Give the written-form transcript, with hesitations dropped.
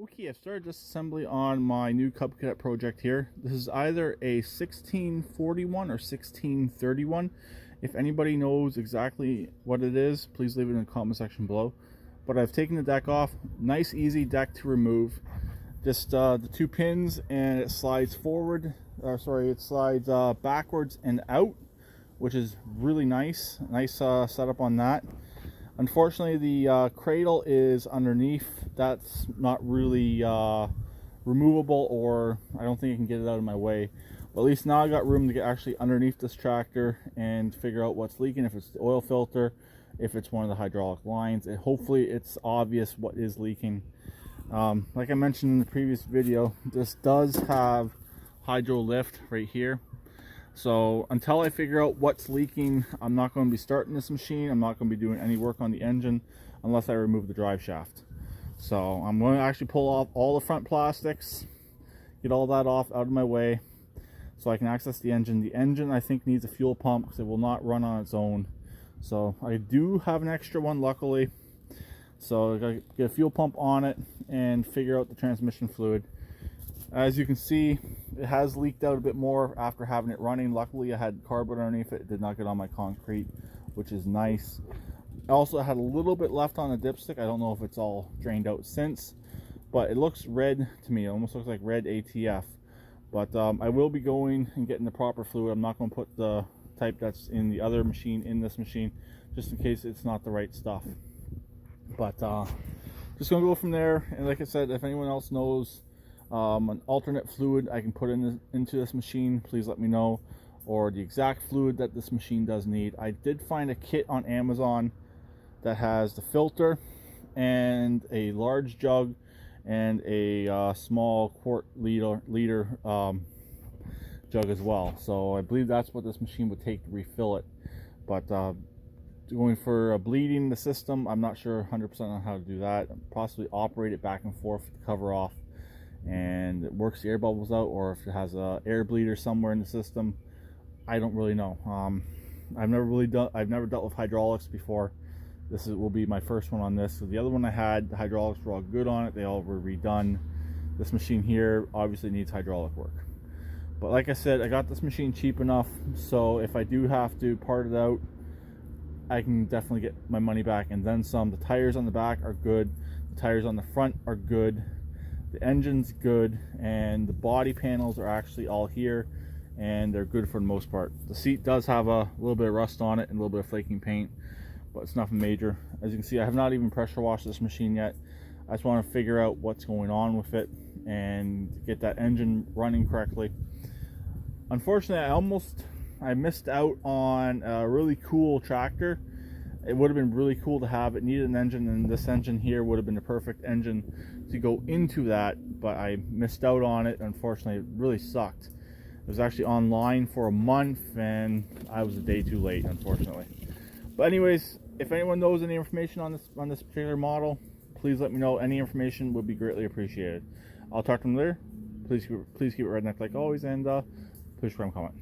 Okay, I've started disassembly on my new Cub Cadet project here. This is either a 1641 or 1631. If anybody knows exactly what it is, please leave it in the comment section below. But I've taken the deck off. Nice, easy deck to remove. Just the two pins, and it slides forward. It slides backwards and out, which is really nice. Nice setup on that. Unfortunately, the cradle is underneath. That's not really removable, or I don't think I can get it out of my way. But at least now I got room to get actually underneath this tractor and figure out what's leaking, if it's the oil filter, if it's one of the hydraulic lines, and hopefully it's obvious what is leaking. Like I mentioned in the previous video, this does have hydro lift right here. So until I figure out what's leaking, I'm not going to be starting this machine. I'm not going to be doing any work on the engine unless I remove the drive shaft. So I'm going to actually pull off all the front plastics, get all that off out of my way so I can access the engine. The engine, I think, needs a fuel pump because it will not run on its own. So I do have an extra one, luckily. So I got to get a fuel pump on it and figure out the transmission fluid. As you can see, it has leaked out a bit more after having it running. Luckily, I had cardboard underneath it. It did not get on my concrete, which is nice. I also had a little bit left on the dipstick. I don't know if it's all drained out since, but it looks red to me. It almost looks like red ATF. But I will be going and getting the proper fluid. I'm not going to put the type that's in the other machine in this machine, just in case it's not the right stuff. But just going to go from there. And like I said, if anyone else knows an alternate fluid I can put into this machine, please let me know, or the exact fluid that this machine does need. I did find a kit on Amazon that has the filter and a large jug and a small quart liter jug as well. So I believe that's what this machine would take to refill it. But going for bleeding the system, I'm not sure 100% on how to do that. Possibly operate it back and forth with the cover off and it works the air bubbles out, or if it has a air bleeder somewhere in the system, I don't really know. I've never dealt with hydraulics before. This will be my first one on this. So the other one I had, the hydraulics were all good on it. They all were redone. This machine here obviously needs hydraulic work. But like I said, I got this machine cheap enough, so if I do have to part it out, I can definitely get my money back and then some. The tires on the back are good. The tires on the front are good. The engine's good, and the body panels are actually all here, and they're good for the most part. The seat does have a little bit of rust on it and a little bit of flaking paint, but it's nothing major. As you can see, I have not even pressure washed this machine yet. I just want to figure out what's going on with it and get that engine running correctly. Unfortunately, I missed out on a really cool tractor. It would have been really cool to have. It needed an engine, and this engine here would have been the perfect engine to go into that, but I missed out on it. Unfortunately, it really sucked. It was actually online for a month, and I was a day too late, unfortunately. But anyways, if anyone knows any information on this particular model, please let me know. Any information would be greatly appreciated. I'll talk to them later. Please keep it redneck like always, and push from comment.